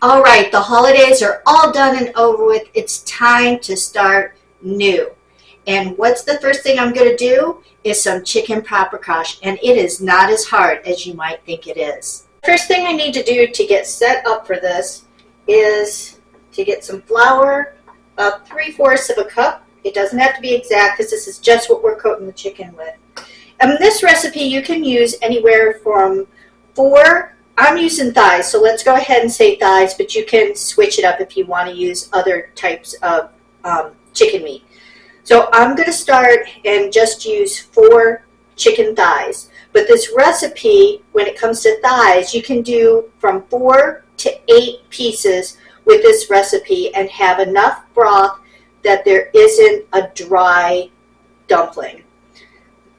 All right, the holidays are all done and over with. It's time to start new. And what's the first thing I'm going to do is some chicken paprikash, and it is not as hard as you might think it is. First thing I need to do to get set up for this is to get some flour, about 3/4 of a cup. It doesn't have to be exact because this is just what we're coating the chicken with. And this recipe you can use anywhere from 4, I'm using thighs, so let's go ahead and say thighs, but you can switch it up if you want to use other types of chicken meat. So I'm going to start and just use 4 chicken thighs. But this recipe, when it comes to thighs, you can do from 4 to 8 pieces with this recipe and have enough broth that there isn't a dry dumpling.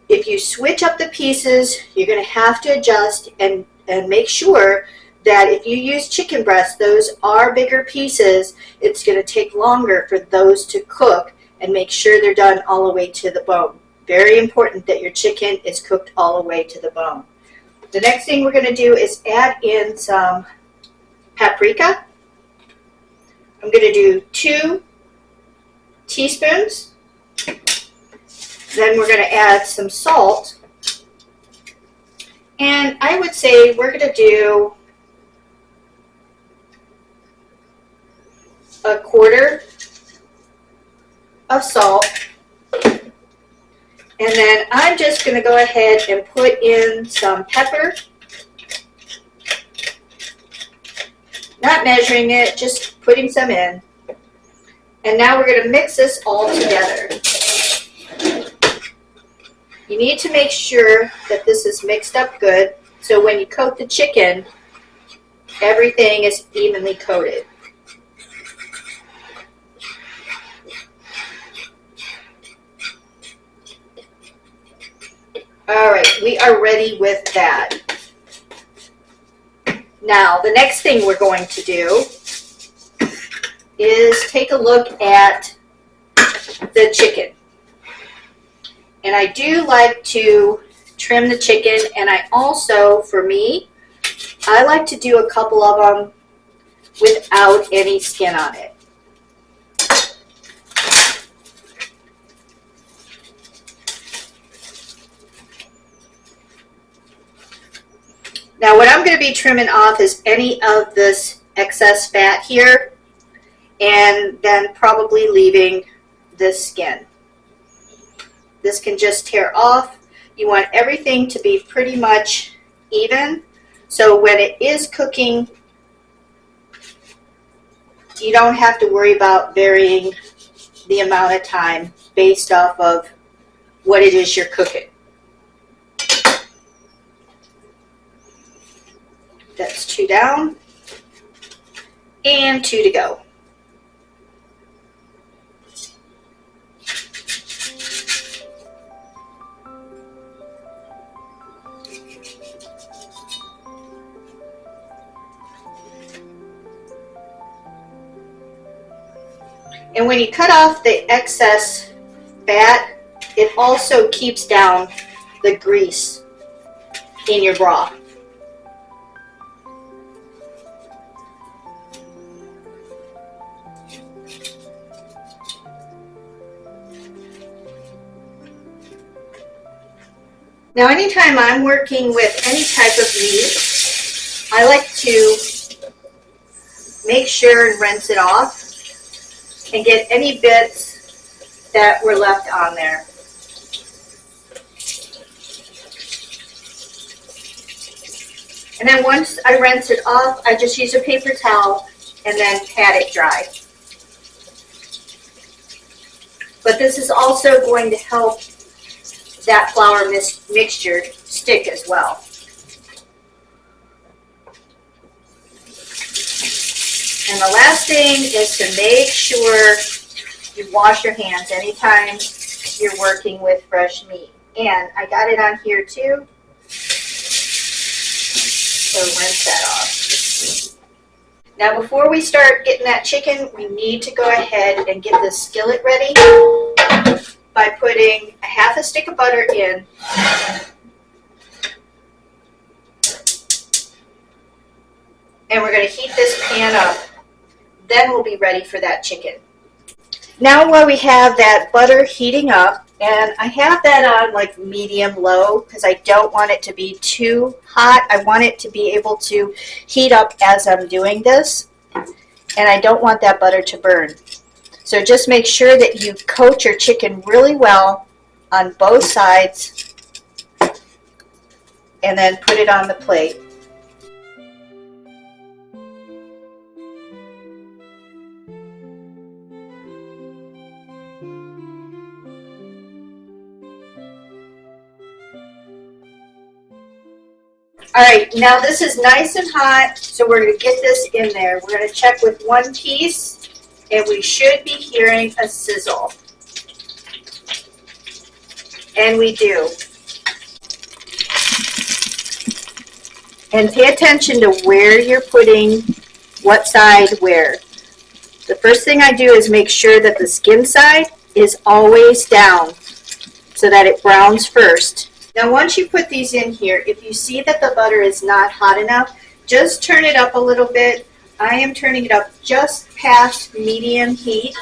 If you switch up the pieces, you're going to have to adjust and make sure that if you use chicken breasts, those are bigger pieces. It's going to take longer for those to cook, and make sure they're done all the way to the bone. Very important that your chicken is cooked all the way to the bone. The next thing we're going to do is add in some paprika. I'm going to do 2 teaspoons. Then we're going to add some salt. And I would say we're going to do 1/4 of salt. And then I'm just going to go ahead and put in some pepper. Not measuring it, just putting some in. And now we're going to mix this all together. You need to make sure that this is mixed up good, so when you coat the chicken, everything is evenly coated. All right, we are ready with that. Now, the next thing we're going to do is take a look at the chicken. And I do like to trim the chicken, and I also, for me, I like to do a couple of them without any skin on it. Now what I'm going to be trimming off is any of this excess fat here, and then probably leaving this skin. This can just tear off. You want everything to be pretty much even, so when it is cooking, you don't have to worry about varying the amount of time based off of what it is you're cooking. That's 2 down and 2 to go. And when you cut off the excess fat, it also keeps down the grease in your broth. Now, anytime I'm working with any type of meat, I like to make sure and rinse it off and get any bits that were left on there. And then once I rinse it off, I just use a paper towel and then pat it dry. But this is also going to help that flour mixture stick as well. And the last thing is to make sure you wash your hands anytime you're working with fresh meat. And I got it on here too, so rinse that off. Now before we start getting that chicken, we need to go ahead and get this skillet ready by putting a 1/2 stick of butter in, and we're going to heat this pan up. Then we'll be ready for that chicken. Now while we have that butter heating up, and I have that on like medium low because I don't want it to be too hot. I want it to be able to heat up as I'm doing this, and I don't want that butter to burn. So just make sure that you coat your chicken really well on both sides and then put it on the plate. All right, now this is nice and hot, so we're going to get this in there. We're going to check with one piece, and we should be hearing a sizzle. And we do. And pay attention to where you're putting what side where. The first thing I do is make sure that the skin side is always down so that it browns first. Now once you put these in here, if you see that the butter is not hot enough, just turn it up a little bit. I am turning it up just past medium heat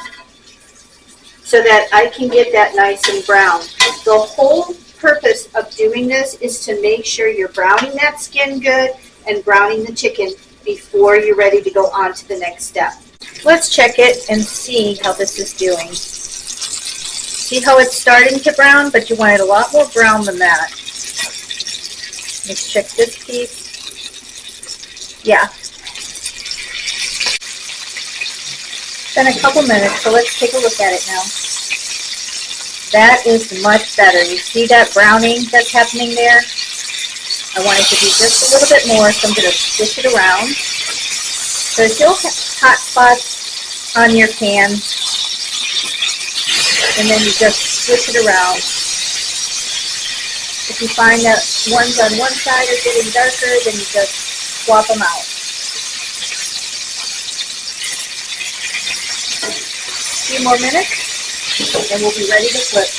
so that I can get that nice and brown. The whole purpose of doing this is to make sure you're browning that skin good and browning the chicken before you're ready to go on to the next step. Let's check it and see how this is doing. See how it's starting to brown, but you want it a lot more brown than that. Let's check this piece. Yeah. It's been a couple minutes, so let's take a look at it now. That is much better. You see that browning that's happening there? I want it to be just a little bit more, so I'm going to switch it around. So if you'll have hot spots on your pan, and then you just switch it around. If you find that ones on one side are getting darker, then you just swap them out. A few more minutes, and we'll be ready to flip.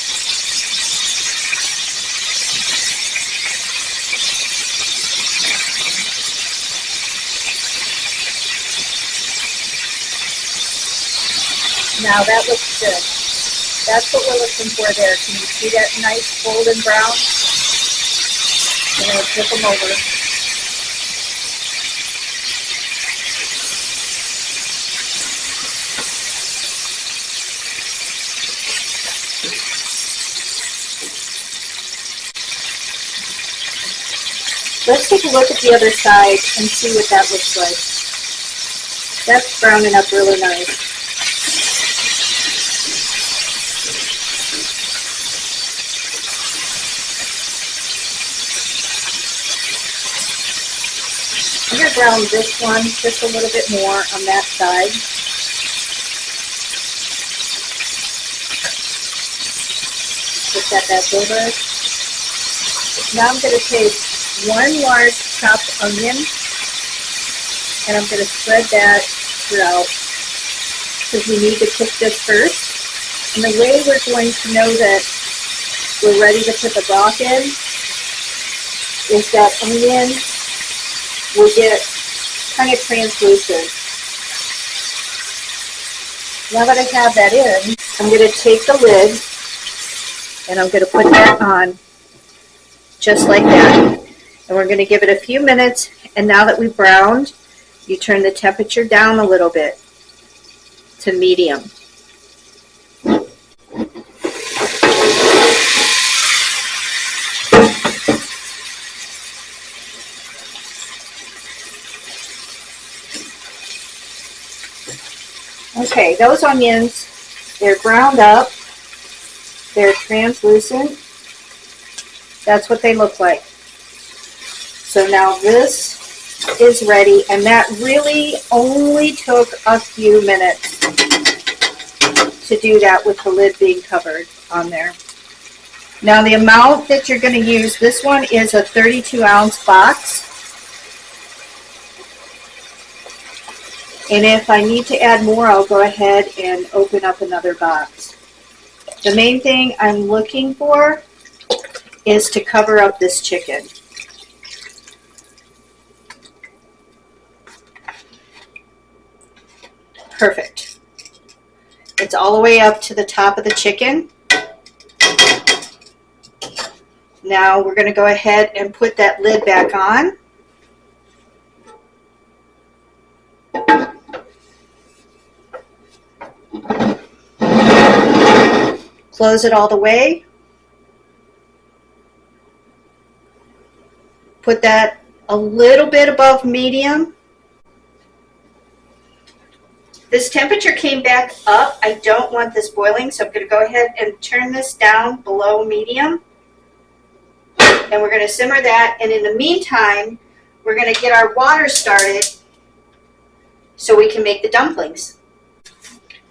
Now that looks good. That's what we're looking for there. Can you see that nice golden brown? I'm going to flip them over. Let's take a look at the other side and see what that looks like. That's browning up really nice. I'm going to brown this one just a little bit more on that side. Just got that over. Now I'm going to take one large chopped onion and I'm going to spread that throughout because we need to cook this first. And the way we're going to know that we're ready to put the broth in is that onion will get kind of translucent. Now that I have that in, I'm going to take the lid and I'm going to put that on just like that. And we're going to give it a few minutes, and now that we've browned, you turn the temperature down a little bit to medium. Okay, those onions, they're browned up, they're translucent. That's what they look like. So now this is ready, and that really only took a few minutes to do that with the lid being covered on there. Now the amount that you're going to use, this one is a 32-ounce box. And if I need to add more, I'll go ahead and open up another box. The main thing I'm looking for is to cover up this chicken. perfect. It's all the way up to the top of the chicken. Now we're going to go ahead and put that lid back on. Close it all the way. Put that a little bit above medium. This temperature came back up. I don't want this boiling, so I'm going to go ahead and turn this down below medium. And we're going to simmer that. And in the meantime, we're going to get our water started so we can make the dumplings.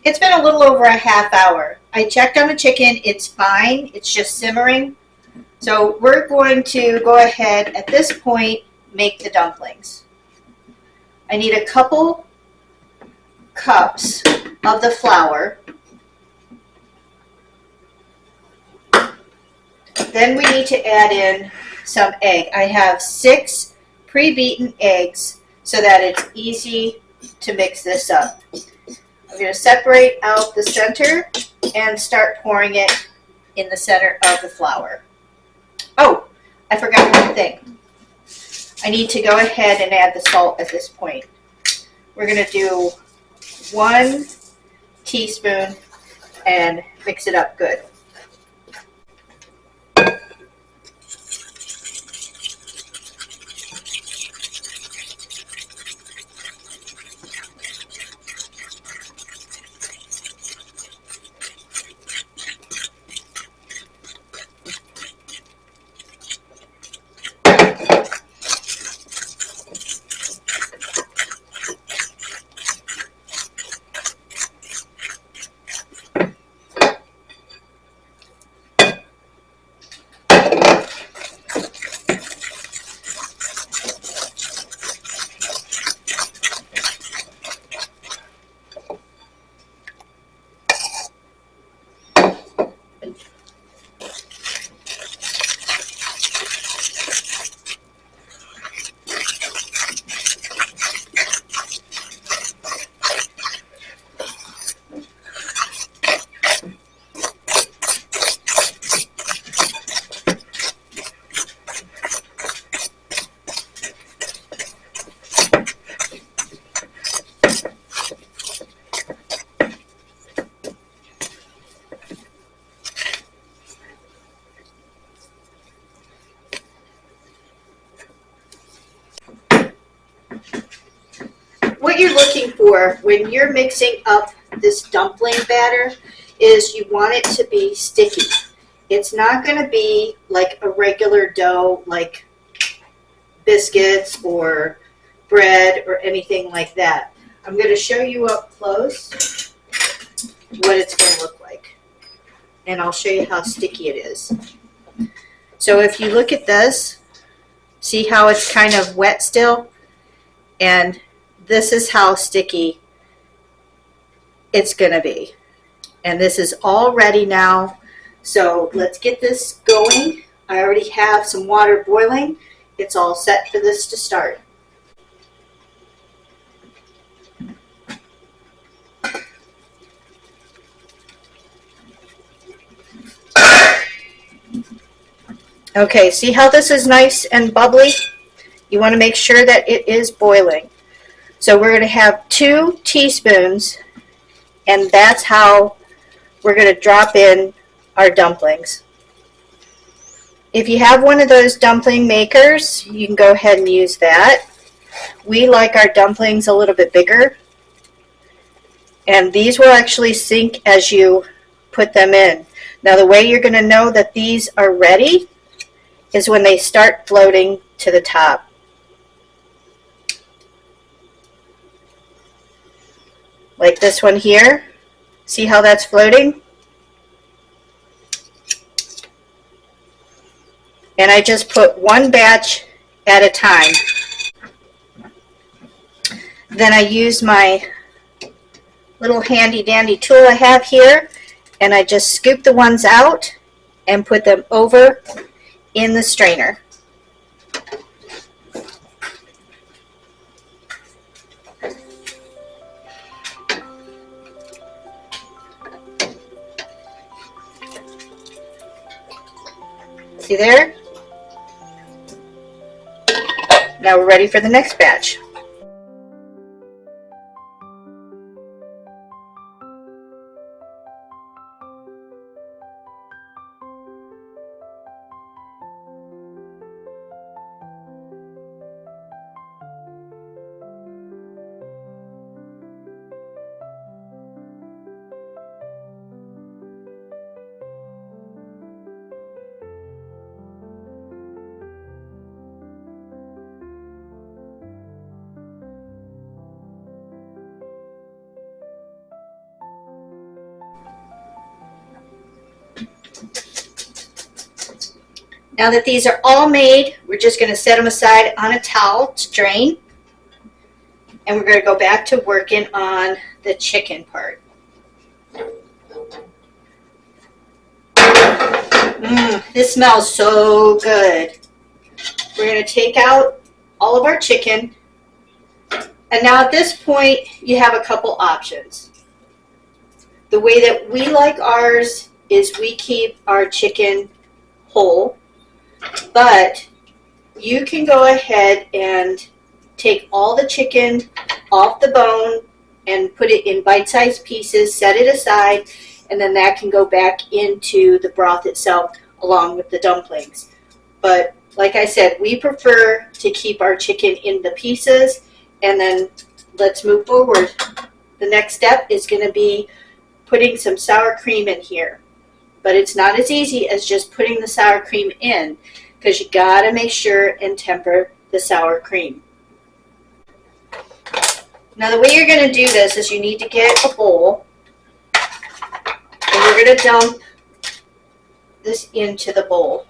It's been a little over a half hour. I checked on the chicken. It's fine. It's just simmering. So we're going to go ahead at this point, make the dumplings. I need a couple cups of the flour. Then we need to add in some egg. I have 6 pre-beaten eggs so that it's easy to mix this up. I'm going to separate out the center and start pouring it in the center of the flour. Oh, I forgot one thing. I need to go ahead and add the salt at this point. We're going to do 1 teaspoon and mix it up good. What you're looking for when you're mixing up this dumpling batter is you want it to be sticky. It's not going to be like a regular dough like biscuits or bread or anything like that. I'm going to show you up close what it's going to look like. And I'll show you how sticky it is. So if you look at this, see how it's kind of wet still? And this is how sticky it's going to be. And this is all ready now. So let's get this going. I already have some water boiling. It's all set for this to start. Okay, see how this is nice and bubbly? You want to make sure that it is boiling. So we're going to have 2 teaspoons, and that's how we're going to drop in our dumplings. If you have one of those dumpling makers, you can go ahead and use that. We like our dumplings a little bit bigger, and these will actually sink as you put them in. Now the way you're going to know that these are ready is when they start floating to the top. Like this one here. See how that's floating? And I just put one batch at a time. Then I use my little handy dandy tool I have here, and I just scoop the ones out and put them over in the strainer. See there? Now we're ready for the next batch. Now that these are all made, we're just going to set them aside on a towel to drain. And we're going to go back to working on the chicken part. This smells so good. We're going to take out all of our chicken. And now at this point, you have a couple options. The way that we like ours is we keep our chicken whole. But you can go ahead and take all the chicken off the bone and put it in bite-sized pieces, set it aside, and then that can go back into the broth itself along with the dumplings. But like I said, we prefer to keep our chicken in the pieces, and then let's move forward. The next step is going to be putting some sour cream in here. But it's not as easy as just putting the sour cream in, because you got to make sure and temper the sour cream. Now the way you're going to do this is you need to get a bowl, and we're going to dump this into the bowl.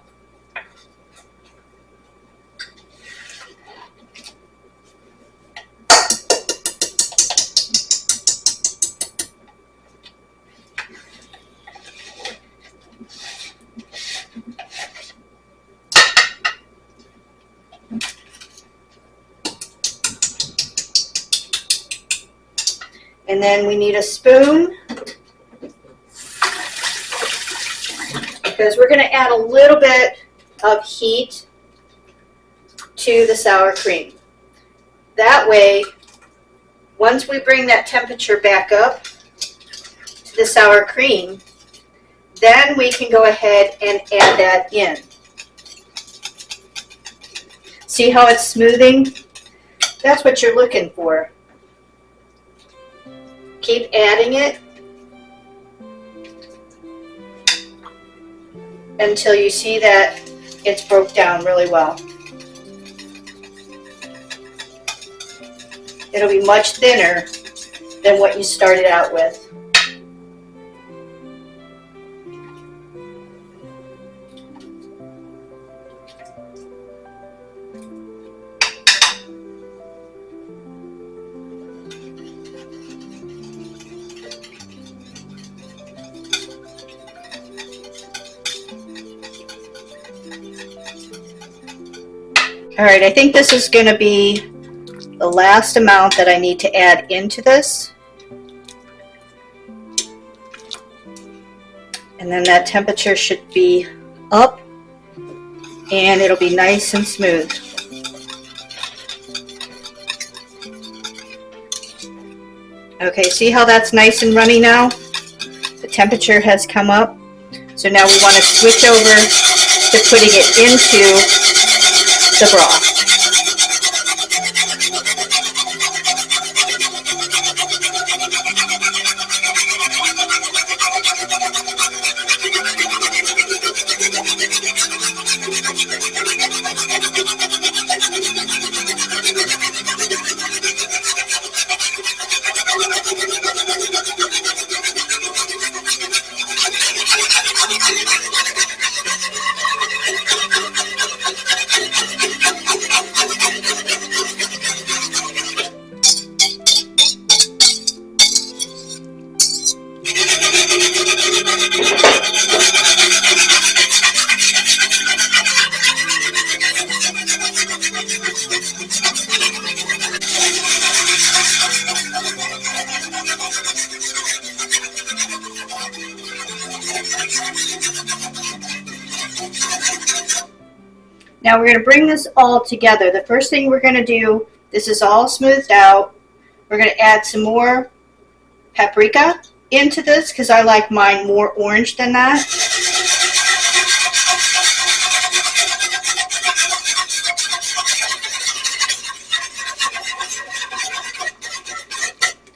And then we need a spoon, because we're going to add a little bit of heat to the sour cream. That way, once we bring that temperature back up to the sour cream, then we can go ahead and add that in. See how it's smoothing? That's what you're looking for. Keep adding it until you see that it's broke down really well. It'll be much thinner than what you started out with. All right, I think this is going to be the last amount that I need to add into this. And then that temperature should be up and it'll be nice and smooth. Okay, see how that's nice and runny now? The temperature has come up. So now we want to switch over to putting it into the broth. Now we're going to bring this all together. The first thing we're going to do, this is all smoothed out. We're going to add some more paprika into this because I like mine more orange than that.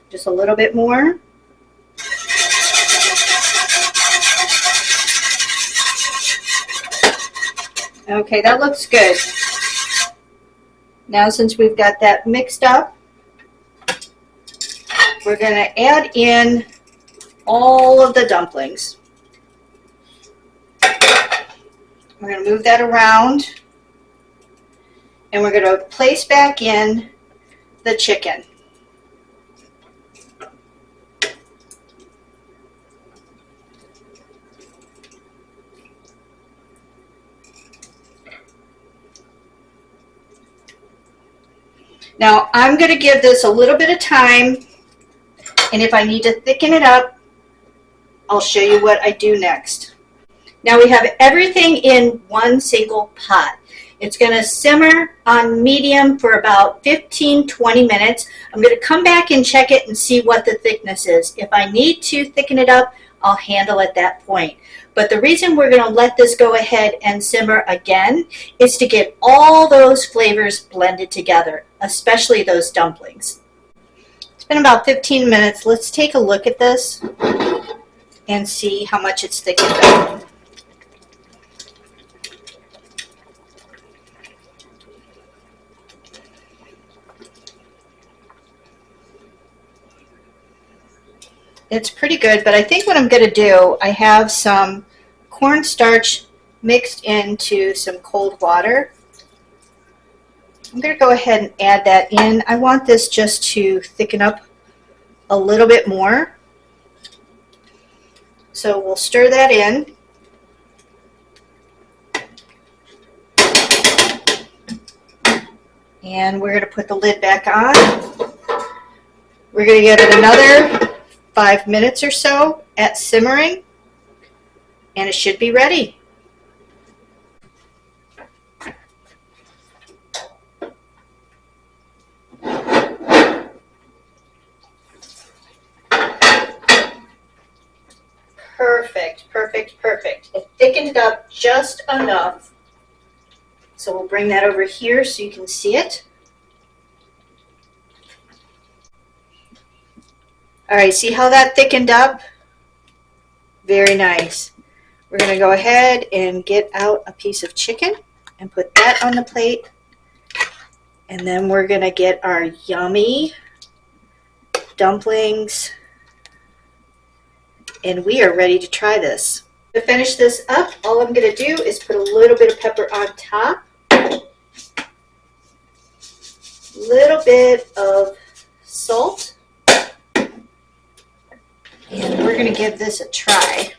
Just a little bit more. Okay, that looks good. Now since we've got that mixed up, we're going to add in all of the dumplings. We're going to move that around, and we're going to place back in the chicken. Now I'm going to give this a little bit of time, and if I need to thicken it up, I'll show you what I do next. Now we have everything in one single pot. It's going to simmer on medium for about 15-20 minutes. I'm going to come back and check it and see what the thickness is. If I need to thicken it up, I'll handle at that point. But the reason we're going to let this go ahead and simmer again is to get all those flavors blended together, especially those dumplings. It's been about 15 minutes. Let's take a look at this and see how much it's thickened up. It's pretty good, but I think what I'm going to do, I have some cornstarch mixed into some cold water. I'm going to go ahead and add that in. I want this just to thicken up a little bit more. So we'll stir that in. And we're going to put the lid back on. We're going to give it another 5 minutes or so at simmering, and it should be ready. Perfect, perfect, perfect. It thickened it up just enough. So we'll bring that over here so you can see it. All right, see how that thickened up? Very nice. We're going to go ahead and get out a piece of chicken and put that on the plate. And then we're going to get our yummy dumplings. And we are ready to try this. To finish this up, all I'm going to do is put a little bit of pepper on top. Little bit of salt. And we're going to give this a try.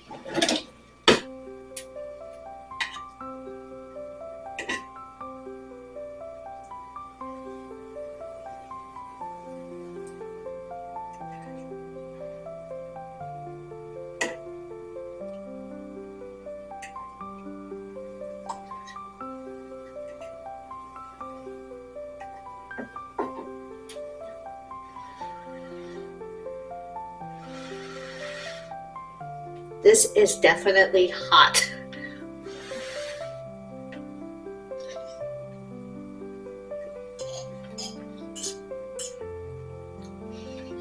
This is definitely hot.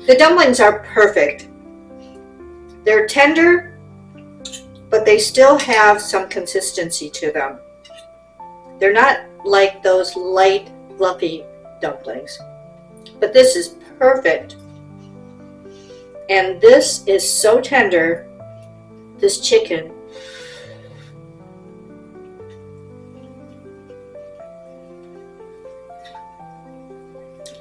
The dumplings are perfect. They're tender, but they still have some consistency to them. They're not like those light, fluffy dumplings, but this is perfect. And this is so tender. This chicken.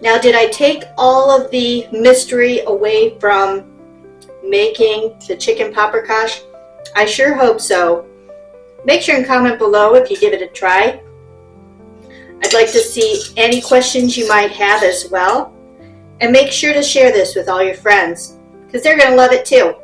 Now, did I take all of the mystery away from making the chicken paprikash? I sure hope so. Make sure and comment below if you give it a try. I'd like to see any questions you might have as well. And make sure to share this with all your friends, because they're going to love it too.